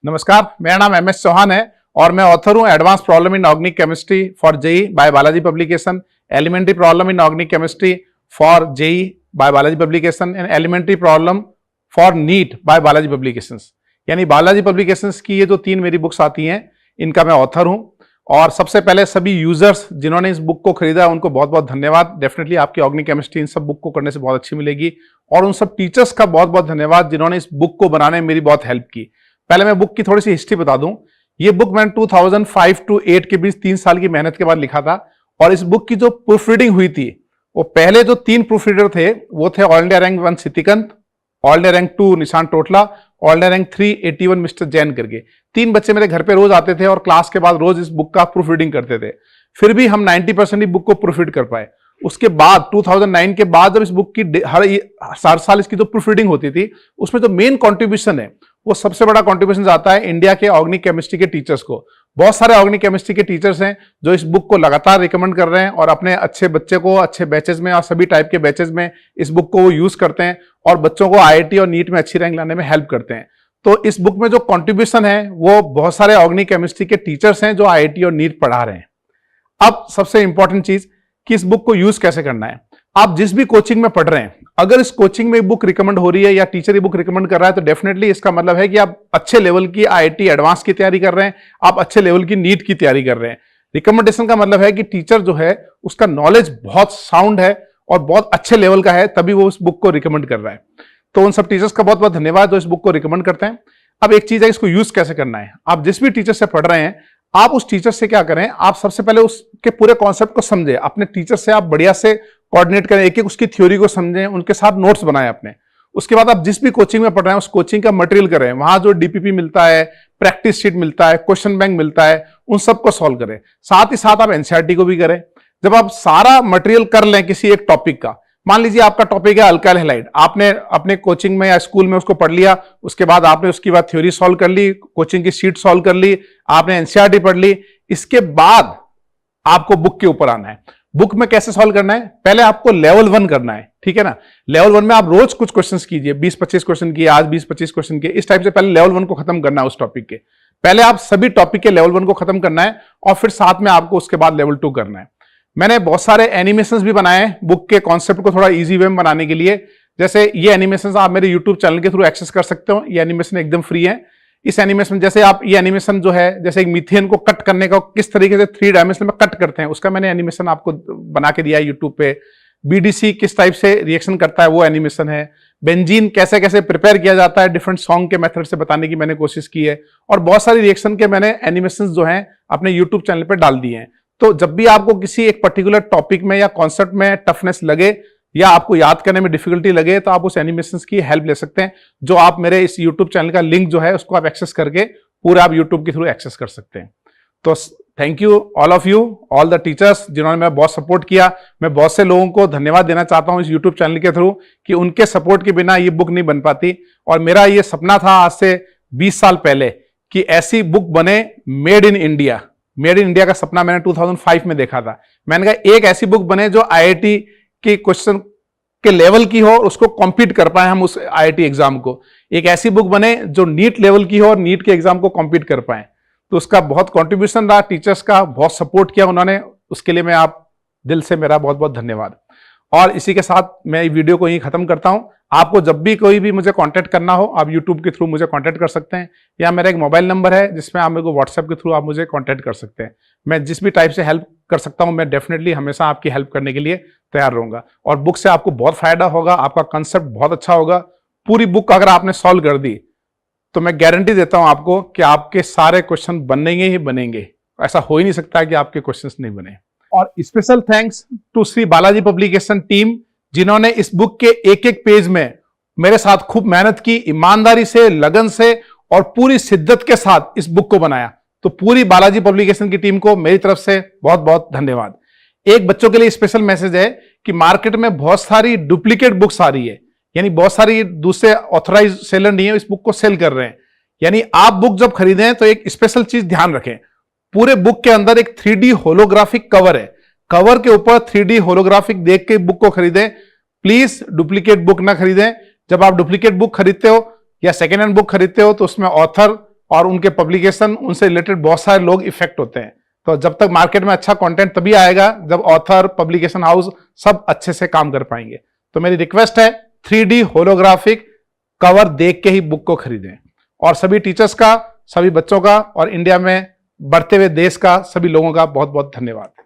नमस्कार, मेरा नाम एम एस चौहान है और मैं ऑथर हूं advance problem in organic chemistry for JEE by Balaji publication, elementary problem in organic chemistry for JEE by Balaji publication and elementary problem for NEET by Balaji publications. यानी Balaji publications की ये जो 3 मेरी बुक्स आती हैं, इनका मैं ऑथर हूं। और सबसे पहले सभी यूजर्स जिन्होंने इस बुक को खरीदा उनको बहुत बहुत धन्यवाद। डेफिनेटली आपकी ऑर्गेनिक केमिस्ट्री इन सब बुक को करने से बहुत अच्छी मिलेगी। और उन सब टीचर्स का बहुत बहुत धन्यवाद जिन्होंने इस बुक को बनाने में मेरी बहुत हेल्प की। पहले मैं बुक की थोड़ी सी हिस्ट्री बता दूं। ये बुक मैंने 2005 to 8 के बीच 3 साल की मेहनत के बाद लिखा था। और इस बुक की जो प्रूफ रीडिंग हुई थी, वो पहले जो 3 प्रूफ रीडर थे वो थे all India rank 1 Sitikant, all India rank 2 Nishant Totla, all India rank 3 81 mister Jain करके। 3 बच्चे मेरे घर पे रोज आते थे और क्लास के बाद रोज इस बुक का प्रूफ रीडिंग करते थे। फिर भी हम 90% ही बुक को प्रूफ रीड कर पाए। उसके बाद 2009 के बाद जब इस बुक की हर साल इसकी जो प्रूफ रीडिंग होती थी, उसमें जो मेन कंट्रीब्यूशन है वो सबसे बड़ा कंट्रीब्यूशन आता है इंडिया के ऑर्गेनिक केमिस्ट्री के टीचर्स को। बहुत सारे ऑर्गेनिक केमिस्ट्री के टीचर्स हैं जो इस बुक को लगातार रिकमेंड कर रहे हैं और अपने अच्छे बच्चे को अच्छे बैचेज में और सभी टाइप के बैचेज में इस बुक को वो यूज करते हैं और बच्चों को आईआईटी और नीट में अच्छी रैंक लाने में हेल्प करते हैं। तो इस बुक में जो कंट्रीब्यूशन है वो बहुत सारे ऑर्गेनिक केमिस्ट्री के टीचर्स हैं जो आईआईटी और नीट पढ़ा रहे हैं। अब सबसे इंपॉर्टेंट चीज कि इस बुक को यूज कैसे करना है। आप जिस भी कोचिंग में पढ़ रहे हैं, अगर इस कोचिंग में बुक रिकमेंड हो रही है या टीचर ये बुक रिकमेंड कर रहा है, तो डेफिनेटली इसका मतलब है कि आप अच्छे लेवल की आईआईटी एडवांस की तैयारी कर रहे हैं, आप अच्छे लेवल की नीट की तैयारी कर रहे हैं। रिकमेंडेशन का मतलब है कि टीचर जो है उसका नॉलेज बहुत साउंड है और बहुत अच्छे लेवल का है, तभी वो उस बुक को रिकमेंड कर रहा है। तो उन सब टीचर्स का बहुत बहुत धन्यवाद जो इस बुक को रिकमेंड करते हैं। अब एक चीज है, इसको यूज कैसे करना है। आप जिस भी टीचर से पढ़ रहे हैं, आप उस टीचर से क्या करें, आप सबसे पहले उसके पूरे कॉन्सेप्ट को समझें। अपने टीचर से आप बढ़िया से कोऑर्डिनेट करें, एक एक उसकी थ्योरी को समझें, उनके साथ नोट्स बनाएं अपने। उसके बाद आप जिस भी कोचिंग में पढ़ रहे हैं उस कोचिंग का मटेरियल करें। वहां जो डीपीपी मिलता है, प्रैक्टिस शीट मिलता है, क्वेश्चन बैंक मिलता है, उन सबको सॉल्व करें। साथ ही साथ आप एनसीईआरटी को भी करें। जब आप सारा मटेरियल कर लें किसी एक टॉपिक का, मान लीजिए आपका टॉपिक है अल्काइल हैलाइड, आपने अपने कोचिंग में या स्कूल में उसको पढ़ लिया, उसके बाद आपने उसकी बाद थ्योरी सॉल्व कर ली, कोचिंग की शीट सॉल्व कर ली, आपने एनसीईआरटी पढ़ ली। इसके बाद आपको बुक के ऊपर आना है। बुक में कैसे सॉल्व करना है, पहले आपको लेवल 1 करना है, ठीक है ना। लेवल 1 में आप रोज कुछ क्वेश्चंस कीजिए, 20-25 क्वेश्चन किए, आज 20-25 क्वेश्चन किए, इस टाइप से पहले लेवल 1 को खत्म करना है उस टॉपिक के। पहले आप सभी टॉपिक के लेवल 1 को खत्म करना है और फिर साथ में आपको उसके बाद लेवल 2 करना है। मैंने बहुत सारे एनिमेशंस भी बनाए हैं बुक के कॉन्सेप्ट को थोड़ा इजी वे में बनाने के लिए। जैसे ये एनिमेशंस आप मेरे यूट्यूब चैनल के थ्रू एक्सेस कर सकते हो। ये एनिमेशन एकदम फ्री है। इस एनिमेशन जैसे आप ये एनिमेशन जो है, जैसे एक मीथेन को कट करने का किस तरीके से 3 डायमेंशन में कट करते हैं, उसका मैंने एनिमेशन आपको बना के दिया है यूट्यूब पे। बीडीसी किस टाइप से रिएक्शन करता है वो एनिमेशन है। बेंजीन कैसे कैसे प्रिपेयर किया जाता है डिफरेंट सॉन्ग के मेथड से बताने की मैंने कोशिश की है। और बहुत सारी रिएक्शन के मैंने एनिमेशन जो है अपने यूट्यूब चैनल पर डाल दिए हैं। तो जब भी आपको किसी एक पर्टिकुलर टॉपिक में या कॉन्सेप्ट में टफनेस लगे या आपको याद करने में डिफिकल्टी लगे, तो आप उस एनिमेशंस की हेल्प ले सकते हैं, जो आप मेरे इस यूट्यूब चैनल का लिंक जो है उसको आप एक्सेस करके पूरा आप यूट्यूब के थ्रू एक्सेस कर सकते हैं। तो thank you all of you, all the teachers जिन्होंने मेरा बहुत सपोर्ट किया। मैं बहुत से लोगों को धन्यवाद देना चाहता हूं इस यूट्यूब चैनल के थ्रू कि उनके सपोर्ट के बिना ये बुक नहीं बन पाती। और मेरा ये सपना था आज से 20 साल पहले कि ऐसी बुक बने made in India. Made in India का सपना मैंने 2005 में देखा था। मैंने कहा एक ऐसी बुक बने जो आईआईटी के क्वेश्चन के लेवल की हो, उसको कॉम्पीट कर पाए हम उस आईआईटी एग्जाम को। एक ऐसी बुक बने जो नीट लेवल की हो और नीट के एग्जाम को कॉम्पीट कर पाए। तो उसका बहुत कंट्रीब्यूशन रहा, टीचर्स का बहुत सपोर्ट किया उन्होंने, उसके लिए मैं आप दिल से मेरा बहुत बहुत धन्यवाद। और इसी के साथ मैं वीडियो को यहीं खत्म करता हूं। आपको जब भी कोई भी मुझे कांटेक्ट करना हो, आप यूट्यूब के थ्रू मुझे कांटेक्ट कर सकते हैं, या मेरा एक मोबाइल नंबर है जिसमें आप मेरे को व्हाट्सएप के थ्रू आप मुझे कांटेक्ट कर सकते हैं। मैं जिस भी टाइप से हेल्प कर सकता हूं, मैं डेफिनेटली हमेशा आपकी हेल्प करने के लिए तैयार रहूंगा। और बुक से आपको बहुत फायदा होगा, आपका कंसेप्ट बहुत अच्छा होगा। पूरी बुक अगर आपने सॉल्व कर दी तो मैं गारंटी देता हूं आपको कि आपके सारे क्वेश्चन बनेंगे ही बनेंगे। ऐसा हो ही नहीं सकता कि आपके क्वेश्चन नहीं बने। और special thanks to Shri Balaji publication team, जिन्होंने इस बुक के एक एक पेज में मेरे साथ खूब मेहनत की, ईमानदारी से, लगन से और पूरी शिद्दत के साथ इस बुक को बनाया। तो पूरी बालाजी पब्लिकेशन की टीम को मेरी तरफ से बहुत बहुत धन्यवाद। एक बच्चों के लिए स्पेशल मैसेज है कि मार्केट में बहुत सारी डुप्लीकेट बुक्स आ रही है, यानी बहुत सारी दूसरे ऑथराइज सेलर नहीं है इस बुक को सेल कर रहे हैं। यानी आप बुक जब खरीदें तो एक स्पेशल चीज ध्यान रखें, पूरे बुक के अंदर एक 3D होलोग्राफिक कवर है। कवर के ऊपर 3D होलोग्राफिक देख के बुक को खरीदें। प्लीज डुप्लीकेट बुक ना खरीदें। जब आप डुप्लीकेट बुक खरीदते हो या सेकेंड हैंड बुक खरीदते हो तो उसमें ऑथर और उनके पब्लिकेशन, उनसे रिलेटेड बहुत सारे लोग इफेक्ट होते हैं। तो जब तक मार्केट में अच्छा कंटेंट तभी आएगा जब ऑथर, पब्लिकेशन हाउस सब अच्छे से काम कर पाएंगे। तो मेरी रिक्वेस्ट है 3D होलोग्राफिक कवर देख के ही बुक को खरीदें। और सभी टीचर्स का, सभी बच्चों का और इंडिया में बढ़ते हुए देश का सभी लोगों का बहुत बहुत धन्यवाद।